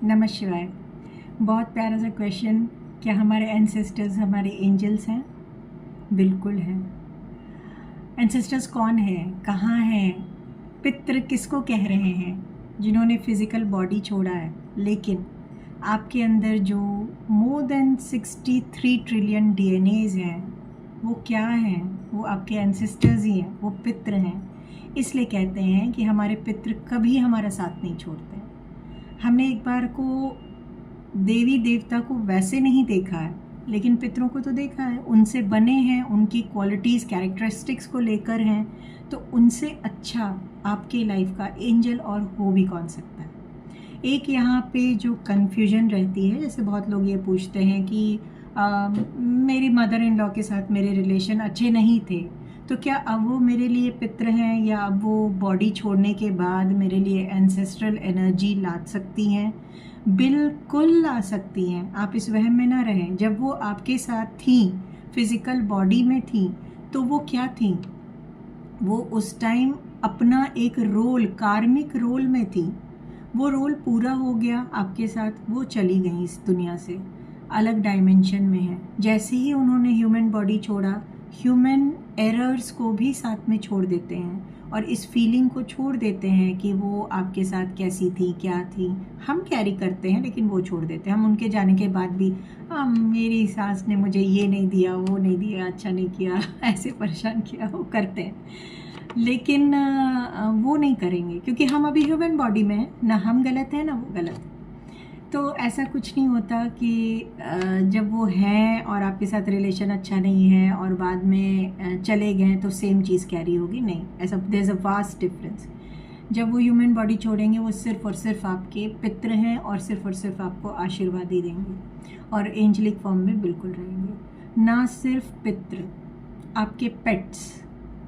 नमः शिवाय। बहुत प्यारा सा क्वेश्चन। क्या हमारे एंसेस्टर्स हमारे एंजल्स हैं? बिल्कुल हैं। एंसेस्टर्स कौन है, कहाँ हैं? पितृ किसको कह रहे हैं? जिन्होंने फिजिकल बॉडी छोड़ा है, लेकिन आपके अंदर जो मोर देन 63 ट्रिलियन डीएनएज हैं, वो क्या हैं? वो आपके एंसेस्टर्स ही हैं, वो पितृ हैं। इसलिए कहते हैं कि हमारे पितृ कभी हमारा साथ नहीं छोड़ते। हमने एक बार को देवी देवता को वैसे नहीं देखा है, लेकिन पितरों को तो देखा है। उनसे बने हैं, उनकी क्वालिटीज़ कैरेक्टरिस्टिक्स को लेकर हैं, तो उनसे अच्छा आपके लाइफ का एंजल और हो भी कौन सकता है। एक यहाँ पे जो कन्फ्यूजन रहती है, जैसे बहुत लोग ये पूछते हैं कि मेरी मदर इन लॉ के साथ मेरे रिलेशन अच्छे नहीं थे, तो क्या अब वो मेरे लिए पितृ हैं, या अब वो बॉडी छोड़ने के बाद मेरे लिए एंसेस्ट्रल एनर्जी ला सकती हैं? बिल्कुल ला सकती हैं। आप इस वहम में ना रहें। जब वो आपके साथ थी, फिजिकल बॉडी में थी, तो वो क्या थी? वो उस टाइम अपना एक रोल, कार्मिक रोल में थी। वो रोल पूरा हो गया आपके साथ, वो चली गई इस दुनिया से, अलग डायमेंशन में है। जैसे ही उन्होंने ह्यूमन बॉडी छोड़ा, ह्यूमन एरर्स को भी साथ में छोड़ देते हैं और इस फीलिंग को छोड़ देते हैं कि वो आपके साथ कैसी थी, क्या थी। हम कैरी करते हैं, लेकिन वो छोड़ देते हैं। हम उनके जाने के बाद भी मेरी सास ने मुझे ये नहीं दिया, वो नहीं दिया, अच्छा नहीं किया, ऐसे परेशान किया, वो करते हैं। लेकिन वो नहीं करेंगे, क्योंकि हम अभी ह्यूमन बॉडी में हैं। ना हम गलत हैं, ना वो गलत है। तो ऐसा कुछ नहीं होता कि जब वो हैं और आपके साथ रिलेशन अच्छा नहीं है और बाद में चले गए तो सेम चीज़ कैरी होगी। नहीं, ऐसा there is a vast difference. जब वो ह्यूमन बॉडी छोड़ेंगे, वो सिर्फ और सिर्फ आपके पितृ हैं और सिर्फ आपको आशीर्वाद ही देंगे और एंजलिक फॉर्म में बिल्कुल रहेंगे। ना सिर्फ पितृ, आपके पेट्स,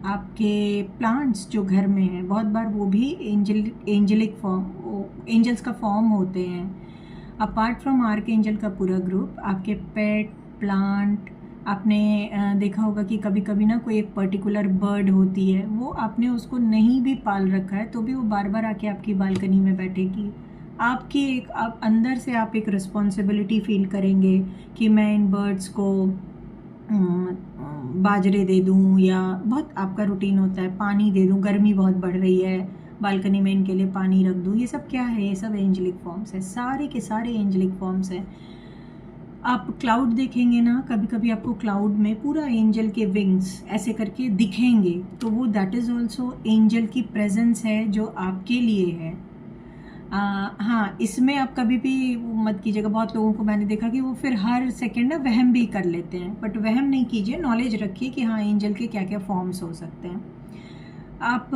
आपके प्लांट्स जो घर में हैं, बहुत बार वो भी एंजलिक फॉर्म, एंजल्स का फॉर्म होते हैं। अपार्ट फ्रॉम आर्क एंजल का पूरा ग्रुप, आपके पेट, प्लांट, आपने देखा होगा कि कभी कभी ना कोई एक पर्टिकुलर बर्ड होती है, वो आपने उसको नहीं भी पाल रखा है तो भी वो बार बार आके आपकी बालकनी में बैठेगी। आपकी एक, आप अंदर से आप एक रिस्पॉन्सिबिलिटी फील करेंगे कि मैं इन बर्ड्स को बाजरे दे दूँ, या बहुत आपका रूटीन होता है पानी दे दूँ, गर्मी बहुत बढ़ रही है, बालकनी में इनके लिए पानी रख दूँ। ये सब क्या है? ये सब एंजलिक फॉर्म्स है, सारे के सारे एंजलिक फॉर्म्स हैं। आप क्लाउड देखेंगे ना, कभी कभी आपको क्लाउड में पूरा एंजल के विंग्स ऐसे करके दिखेंगे, तो वो दैट इज़ ऑल्सो एंजल की प्रेजेंस है जो आपके लिए है। हाँ, इसमें आप कभी भी वो मत कीजिएगा। बहुत लोगों को मैंने देखा कि वो फिर हर सेकेंड ना वहम भी कर लेते हैं, बट वहम नहीं कीजिए। नॉलेज रखिए कि हाँ, एंजल के क्या क्या फॉर्म्स हो सकते हैं। आप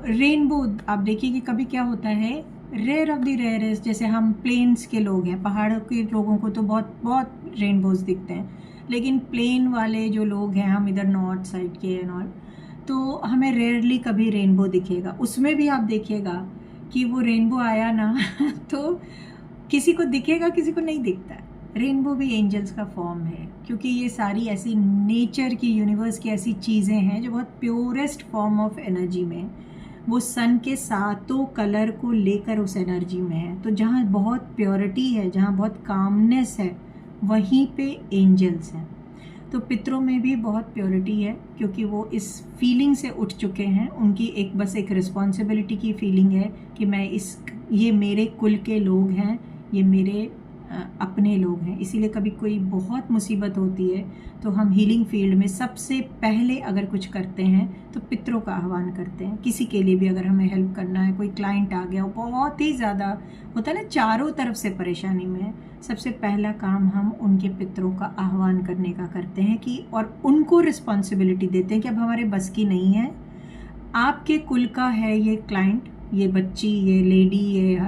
रेनबो आप देखिए कि कभी क्या होता है, रेयर ऑफ द रेयरेस्ट, जैसे हम प्लेन्स के लोग हैं, पहाड़ों के लोगों को तो बहुत बहुत रेनबोज दिखते हैं, लेकिन प्लेन वाले जो लोग हैं, हम इधर नॉर्थ साइड के एंड ऑल, तो हमें रेयरली कभी रेनबो दिखेगा। उसमें भी आप देखिएगा कि वो रेनबो आया ना तो किसी को दिखेगा, किसी को नहीं दिखता है। रेनबो भी एंजल्स का फॉर्म है, क्योंकि ये सारी ऐसी नेचर की, यूनिवर्स की ऐसी चीज़ें हैं जो बहुत प्योरेस्ट फॉर्म ऑफ एनर्जी में, वो सन के सातों कलर को लेकर उस एनर्जी में है। तो जहाँ बहुत प्योरिटी है, जहाँ बहुत कामनेस है, वहीं पे एंजल्स हैं। तो पितरों में भी बहुत प्योरिटी है, क्योंकि वो इस फीलिंग से उठ चुके हैं। उनकी एक बस एक रिस्पॉन्सिबिलिटी की फीलिंग है कि ये मेरे कुल के लोग हैं, ये मेरे अपने लोग हैं। इसीलिए कभी कोई बहुत मुसीबत होती है तो हम हीलिंग फील्ड में सबसे पहले अगर कुछ करते हैं तो पितरों का आह्वान करते हैं। किसी के लिए भी अगर हमें हेल्प करना है, कोई क्लाइंट आ गया, बहुत ही ज़्यादा होता है ना, चारों तरफ से परेशानी में है, सबसे पहला काम हम उनके पितरों का आह्वान करने का करते हैं कि, और उनको रिस्पॉन्सिबिलिटी देते हैं कि अब हमारे बस की नहीं है, आपके कुल का है ये क्लाइंट, ये बच्ची, ये लेडी, ये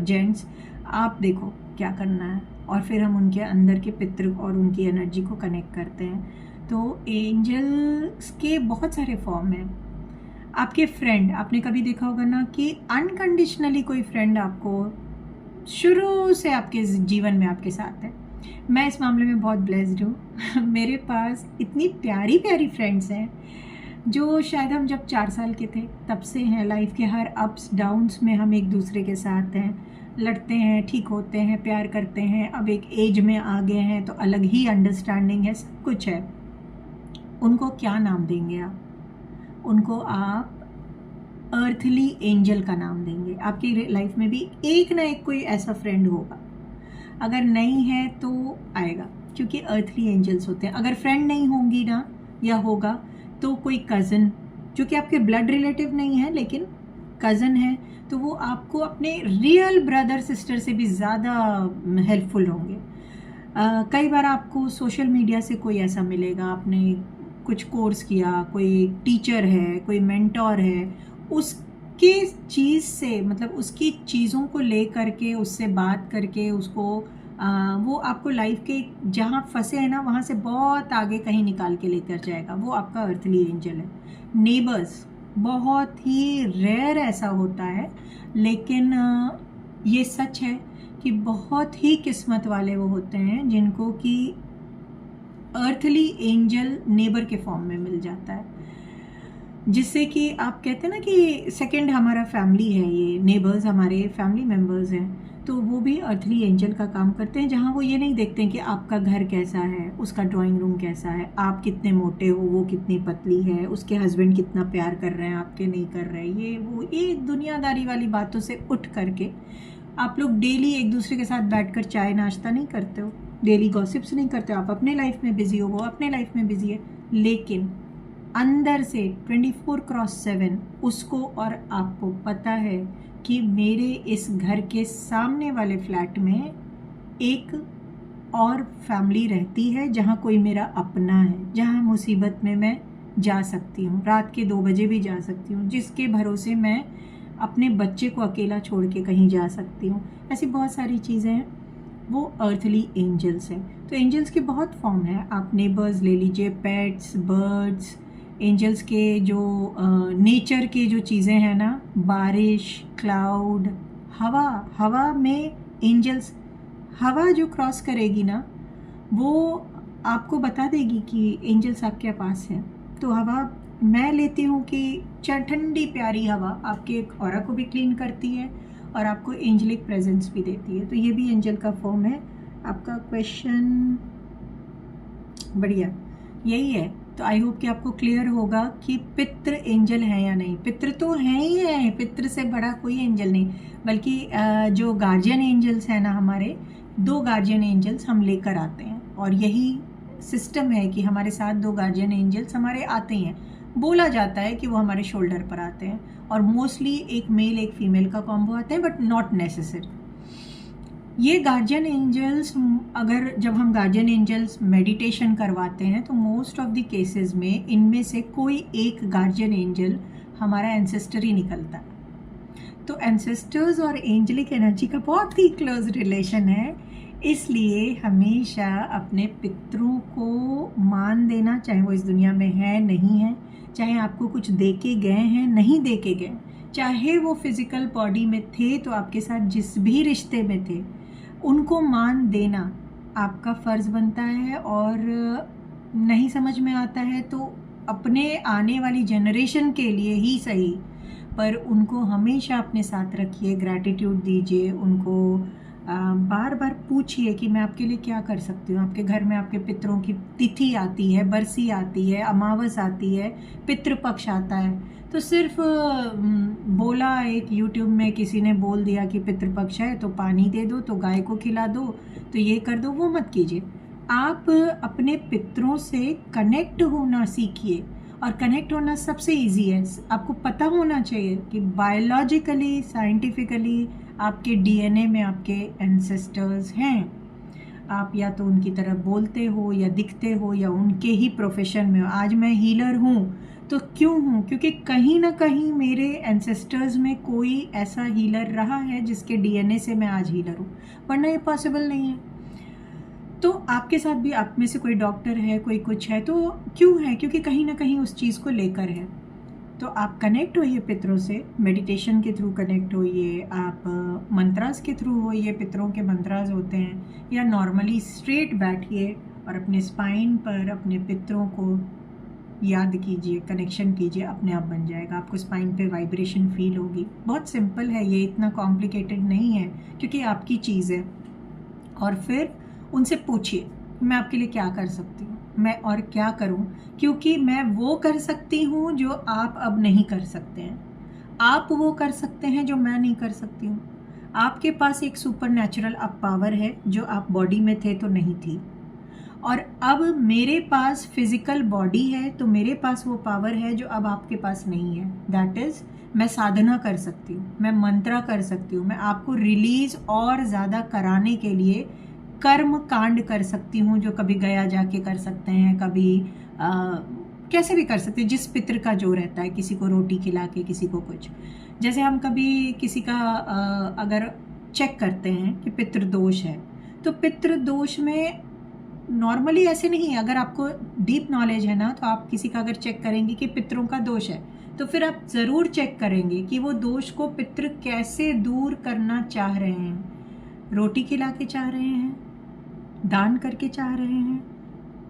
जेंट्स, आप देखो क्या करना है। और फिर हम उनके अंदर के पितृ और उनकी एनर्जी को कनेक्ट करते हैं। तो एंजल्स के बहुत सारे फॉर्म हैं। आपके फ्रेंड, आपने कभी देखा होगा ना कि अनकंडीशनली कोई फ्रेंड आपको शुरू से आपके जीवन में आपके साथ है। मैं इस मामले में बहुत ब्लेस्ड हूँ मेरे पास इतनी प्यारी प्यारी फ्रेंड्स हैं जो शायद हम जब 4 साल के थे तब से हैं। लाइफ के हर अप्स डाउन्स में हम एक दूसरे के साथ हैं। लड़ते हैं, ठीक होते हैं, प्यार करते हैं, अब एक एज में आ गए हैं तो अलग ही अंडरस्टैंडिंग है, सब कुछ है। उनको क्या नाम देंगे आप? उनको आप अर्थली एंजल का नाम देंगे। आपकी लाइफ में भी एक ना एक कोई ऐसा फ्रेंड होगा, अगर नहीं है तो आएगा, क्योंकि अर्थली एंजल्स होते हैं। अगर फ्रेंड नहीं होंगी ना या होगा तो कोई कज़न, जो कि आपके ब्लड रिलेटिव नहीं है लेकिन कज़न है, तो वो आपको अपने रियल ब्रदर सिस्टर से भी ज़्यादा हेल्पफुल होंगे। कई बार आपको सोशल मीडिया से कोई ऐसा मिलेगा, आपने कुछ कोर्स किया, कोई टीचर है, कोई मेंटोर है, उसके चीज़ से मतलब उसकी चीज़ों को ले करके उससे बात करके उसको वो आपको लाइफ के जहाँ फंसे हैं ना वहाँ से बहुत आगे कहीं निकाल के लेकर जाएगा। वो आपका अर्थली एंजल है। नेबर्स बहुत ही रेयर ऐसा होता है, लेकिन ये सच है कि बहुत ही किस्मत वाले वो होते हैं जिनको कि अर्थली एंजल नेबर के फॉर्म में मिल जाता है, जिससे कि आप कहते हैं ना कि सेकंड हमारा फैमिली है, ये नेबर्स हमारे फैमिली मेम्बर्स हैं, तो वो भी अर्थली एंजल का काम करते हैं। जहाँ वो ये नहीं देखते हैं कि आपका घर कैसा है, उसका ड्राइंग रूम कैसा है, आप कितने मोटे हो, वो कितनी पतली है, उसके हस्बैंड कितना प्यार कर रहे हैं, आपके नहीं कर रहे, ये दुनियादारी वाली बातों से उठ करके आप लोग डेली एक दूसरे के साथ बैठकर चाय नाश्ता नहीं करते हो, डेली गॉसिप्स नहीं करते हो। आप अपने लाइफ में बिजी हो, वो अपने लाइफ में बिजी है, लेकिन अंदर से 24/7 उसको और आपको पता है कि मेरे इस घर के सामने वाले फ्लैट में एक और फैमिली रहती है, जहाँ कोई मेरा अपना है, जहाँ मुसीबत में मैं जा सकती हूँ, रात के 2 बजे भी जा सकती हूँ, जिसके भरोसे मैं अपने बच्चे को अकेला छोड़ के कहीं जा सकती हूँ। ऐसी बहुत सारी चीज़ें हैं, वो अर्थली एंजल्स हैं। तो एंजल्स के बहुत फॉर्म है, आप नेबर्स ले लीजिए, पेट्स, बर्ड्स, एंजल्स के जो नेचर के जो चीज़ें हैं ना, बारिश, क्लाउड, हवा में एंजल्स, हवा जो क्रॉस करेगी ना वो आपको बता देगी कि एंजल्स आपके पास हैं। तो हवा मैं लेती हूँ कि ठंडी प्यारी हवा आपके ऑरा को भी क्लीन करती है और आपको एंजलिक प्रेजेंस भी देती है, तो ये भी एंजल का फॉर्म है। आपका क्वेश्चन बढ़िया यही है। तो आई होप कि आपको क्लियर होगा कि पितृ एंजल है या नहीं। पितृ तो हैं ही है, पितृ से बड़ा कोई एंजल नहीं, बल्कि जो गार्जियन एंजल्स हैं ना, हमारे 2 गार्जियन एंजल्स हम लेकर आते हैं, और यही सिस्टम है कि हमारे साथ 2 गार्जियन एंजल्स हमारे आते हैं। बोला जाता है कि वो हमारे शोल्डर पर आते हैं, और मोस्टली एक मेल एक फीमेल का कॉम्बो आते हैं, बट नॉट नेसेसरी। ये गार्जियन एंजल्स, अगर जब हम गार्जियन एंजल्स मेडिटेशन करवाते हैं तो मोस्ट ऑफ द केसेस में इनमें से कोई एक गार्जियन एंजल हमारा एंसेस्टर ही निकलता है। तो एंसेस्टर्स और एंजलिक एनर्जी का बहुत ही क्लोज रिलेशन है, इसलिए हमेशा अपने पितरों को मान देना, चाहे वो इस दुनिया में है नहीं है, चाहे आपको कुछ दे के गए हैं नहीं दे के गए, चाहे वो फिजिकल बॉडी में थे तो आपके साथ जिस भी रिश्ते में थे, उनको मान देना आपका फ़र्ज़ बनता है। और नहीं समझ में आता है तो अपने आने वाली जनरेशन के लिए ही सही, पर उनको हमेशा अपने साथ रखिए, ग्रैटिट्यूड दीजिए, उनको बार बार पूछिए कि मैं आपके लिए क्या कर सकती हूँ। आपके घर में आपके पितरों की तिथि आती है, बरसी आती है, अमावस आती है, पितृपक्ष आता है, तो सिर्फ बोला एक यूट्यूब में किसी ने बोल दिया कि पितृपक्ष है तो पानी दे दो, तो गाय को खिला दो, तो ये कर दो, वो मत कीजिए। आप अपने पितरों से कनेक्ट होना सीखिए, और कनेक्ट होना सबसे इजी है। आपको पता होना चाहिए कि बायोलॉजिकली, साइंटिफिकली आपके डीएनए में आपके एंसेस्टर्स हैं। आप या तो उनकी तरह बोलते हो या दिखते हो या उनके ही प्रोफेशन में हो। आज मैं हीलर हूँ तो क्यों हूँ? क्योंकि कहीं ना कहीं मेरे एंसेस्टर्स में कोई ऐसा हीलर रहा है जिसके डीएनए से मैं आज हीलर हूँ, वरना ये पॉसिबल नहीं है। तो आपके साथ भी आप में से कोई डॉक्टर है, कोई कुछ है, तो क्यों है? क्योंकि कहीं ना कहीं उस चीज़ को लेकर है। तो आप कनेक्ट होइए पितरों से, मेडिटेशन के थ्रू कनेक्ट होइए, आप मंत्रास के थ्रू होइए, पितरों के मंत्रास होते हैं, या नॉर्मली स्ट्रेट बैठिए और अपने स्पाइन पर अपने पितरों को याद कीजिए, कनेक्शन कीजिए, अपने आप बन जाएगा। आपको स्पाइन पे वाइब्रेशन फील होगी। बहुत सिंपल है ये, इतना कॉम्प्लिकेटेड नहीं है, क्योंकि आपकी चीज़ है। और फिर उनसे पूछिए मैं आपके लिए क्या कर सकती हूँ, मैं और क्या करूँ, क्योंकि मैं वो कर सकती हूँ जो आप अब नहीं कर सकते हैं। आप वो कर सकते हैं जो मैं नहीं कर सकती हूँ। आपके पास एक सुपर नेचुरल अब पावर है जो आप बॉडी में थे तो नहीं थी, और अब मेरे पास फिजिकल बॉडी है तो मेरे पास वो पावर है जो अब आपके पास नहीं है। दैट इज़ मैं साधना कर सकती हूँ, मैं मंत्रा कर सकती हूँ, मैं आपको रिलीज और ज़्यादा कराने के लिए कर्म कांड कर सकती हूँ, जो कभी गया जाके कर सकते हैं, कभी कैसे भी कर सकते हैं, जिस पितृ का जो रहता है, किसी को रोटी खिला के, किसी को कुछ। जैसे हम कभी किसी का अगर चेक करते हैं कि पितृ दोष है, तो पितृ दोष में नॉर्मली ऐसे नहीं है। अगर आपको डीप नॉलेज है ना, तो आप किसी का अगर चेक करेंगे कि पितरों का दोष है, तो फिर आप ज़रूर चेक करेंगे कि वो दोष को पितृ कैसे दूर करना चाह रहे हैं। रोटी खिला के चाह रहे हैं, दान करके चाह रहे हैं,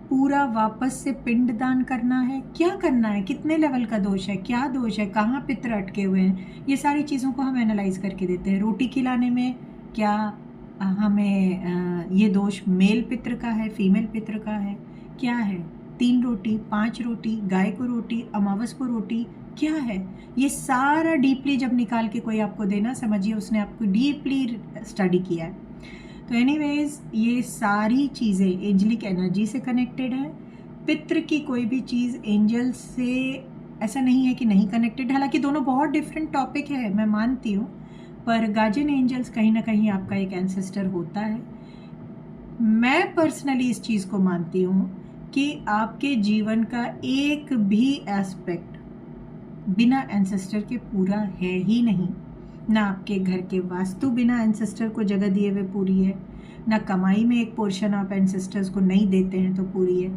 पूरा वापस से पिंड दान करना है, क्या करना है, कितने लेवल का दोष है, क्या दोष है, कहाँ पितृ अटके हुए हैं, ये सारी चीज़ों को हम एनालाइज करके देते हैं। रोटी खिलाने में क्या हमें ये दोष मेल पितृ का है, फीमेल पितृ का है, क्या है, 3 रोटी, 5 रोटी, गाय को रोटी, अमावस को रोटी, क्या है, ये सारा डीपली जब निकाल के कोई आपको देना, समझिए उसने आपको डीपली स्टडी किया है। तो एनीवेज ये सारी चीज़ें एंजलिक एनर्जी से कनेक्टेड है। पितृ की कोई भी चीज़ एंजल से ऐसा नहीं है कि नहीं कनेक्टेड, हालांकि दोनों बहुत डिफरेंट टॉपिक है, मैं मानती हूँ, पर गार्जियन एंजल्स कहीं ना कहीं आपका एक एंसेस्टर होता है। मैं पर्सनली इस चीज़ को मानती हूँ कि आपके जीवन का एक भी एस्पेक्ट बिना एंसेस्टर के पूरा है ही नहीं। ना आपके घर के वास्तु बिना एंसेस्टर को जगह दिए हुए पूरी है, ना कमाई में एक पोर्शन आप एंसेस्टर्स को नहीं देते हैं तो पूरी है,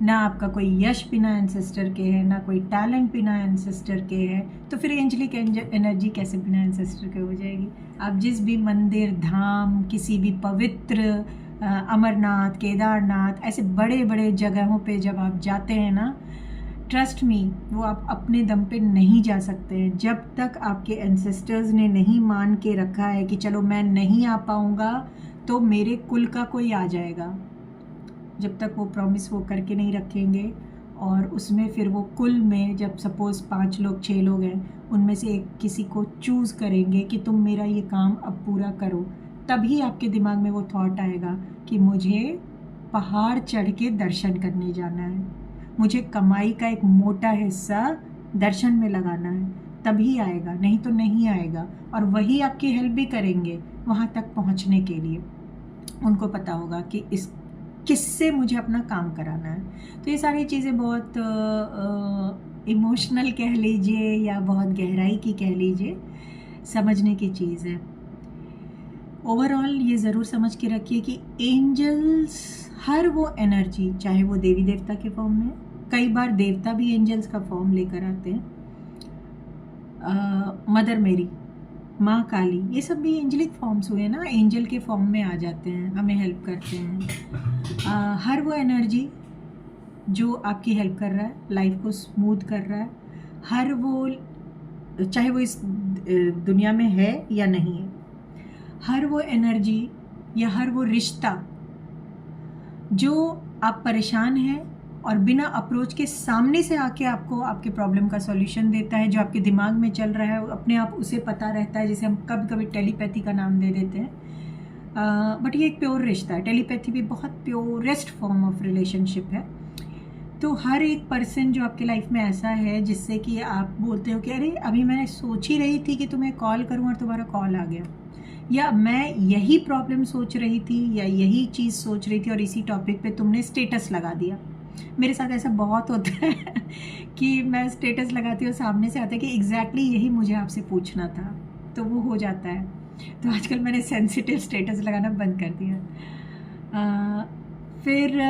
ना आपका कोई यश बिना एंसेस्टर के है, ना कोई टैलेंट बिना एंसेस्टर के है। तो फिर एंजलिक एनर्जी कैसे बिना एंसेस्टर के हो जाएगी। आप जिस भी मंदिर, धाम, किसी भी पवित्र अमरनाथ, केदारनाथ, ऐसे बड़े बड़े जगहों पे जब आप जाते हैं ना, ट्रस्ट मी, वो आप अपने दम पे नहीं जा सकते हैं। जब तक आपके एंसेस्टर्स ने नहीं मान के रखा है कि चलो मैं नहीं आ पाऊँगा तो मेरे कुल का कोई आ जाएगा, जब तक वो प्रॉमिस वो करके नहीं रखेंगे, और उसमें फिर वो कुल में जब सपोज़ 5 लोग 6 लोग हैं, उनमें से एक किसी को चूज़ करेंगे कि तुम मेरा ये काम अब पूरा करो, तभी आपके दिमाग में वो थॉट आएगा कि मुझे पहाड़ चढ़ के दर्शन करने जाना है, मुझे कमाई का एक मोटा हिस्सा दर्शन में लगाना है, तभी आएगा, नहीं तो नहीं आएगा। और वही आपकी हेल्प भी करेंगे वहाँ तक पहुँचने के लिए। उनको पता होगा कि इस किससे मुझे अपना काम कराना है। तो ये सारी चीज़ें बहुत इमोशनल कह लीजिए या बहुत गहराई की कह लीजिए, समझने की चीज़ है। ओवरऑल ये ज़रूर समझ के रखिए कि एंजल्स, हर वो एनर्जी, चाहे वो देवी देवता के फॉर्म में, कई बार देवता भी एंजल्स का फॉर्म लेकर आते हैं, मदर मेरी, माँ काली, ये सब भी एंजलिक फॉर्म्स हुए ना, एंजल के फॉर्म में आ जाते हैं, हमें हेल्प करते हैं। हर वो एनर्जी जो आपकी हेल्प कर रहा है, लाइफ को स्मूथ कर रहा है, हर वो, चाहे वो इस दुनिया में है या नहीं है, हर वो एनर्जी या हर वो रिश्ता जो आप परेशान हैं और बिना अप्रोच के सामने से आके आपको आपके प्रॉब्लम का सॉल्यूशन देता है, जो आपके दिमाग में चल रहा है अपने आप उसे पता रहता है, जिसे हम कभी कभी टेलीपैथी का नाम दे देते हैं। बट ये एक प्योर रिश्ता है, टेलीपैथी भी बहुत प्योरेस्ट फॉर्म ऑफ रिलेशनशिप है। तो हर एक पर्सन जो आपके लाइफ में ऐसा है जिससे कि आप बोलते हो कि अरे अभी मैंने सोच ही रही थी कि तुम्हें कॉल करूं और तुम्हारा कॉल आ गया, या मैं यही प्रॉब्लम सोच रही थी या यही चीज़ सोच रही थी और इसी टॉपिक पे तुमने स्टेटस लगा दिया। मेरे साथ ऐसा बहुत होता है कि मैं स्टेटस लगाती हूँ, सामने से आता है कि एग्जैक्टली यही मुझे आपसे पूछना था, तो वो हो जाता है। तो आजकल मैंने सेंसिटिव स्टेटस लगाना बंद कर दिया। फिर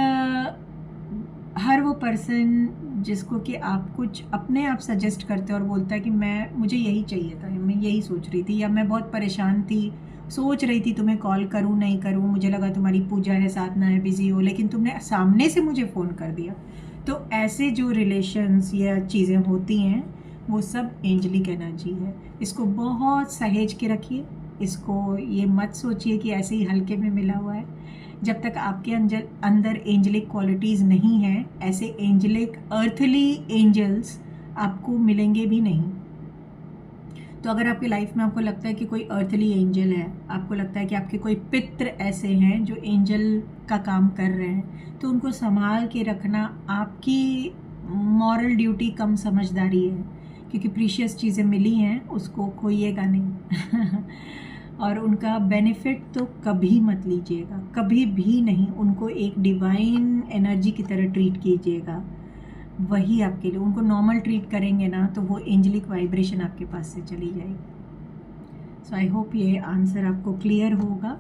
हर वो पर्सन जिसको कि आप कुछ अपने आप सजेस्ट करते हो और बोलता है कि मुझे यही चाहिए था, मैं यही सोच रही थी, या मैं बहुत परेशान थी, सोच रही थी तुम्हें कॉल करूं नहीं करूं, मुझे लगा तुम्हारी पूजा है, साधना है, बिजी हो, लेकिन तुमने सामने से मुझे फ़ोन कर दिया। तो ऐसे जो रिलेशंस या चीज़ें होती हैं वो सब एंजलिक एनर्जी है। इसको बहुत सहेज के रखिए, इसको ये मत सोचिए कि ऐसे ही हल्के में मिला हुआ है। जब तक आपके अंदर एंजलिक क्वालिटीज़ नहीं हैं, ऐसे एंजलिक अर्थली एंजल्स आपको मिलेंगे भी नहीं। तो अगर आपकी लाइफ में आपको लगता है कि कोई अर्थली एंजल है, आपको लगता है कि आपके कोई पितृ ऐसे हैं जो एंजल का काम कर रहे हैं, तो उनको संभाल के रखना आपकी मॉरल ड्यूटी कम समझदारी है, क्योंकि प्रीशियस चीज़ें मिली हैं, उसको खोइएगा नहीं और उनका बेनिफिट तो कभी मत लीजिएगा, कभी भी नहीं। उनको एक डिवाइन एनर्जी की तरह ट्रीट कीजिएगा, वही आपके लिए। उनको नॉर्मल ट्रीट करेंगे ना तो वो एंजलिक वाइब्रेशन आपके पास से चली जाएगी। सो आई होप ये आंसर आपको क्लियर होगा।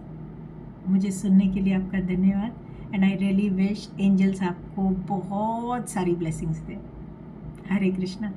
मुझे सुनने के लिए आपका धन्यवाद and I really wish angels आपको बहुत सारी ब्लेसिंग्स दें। हरे कृष्णा।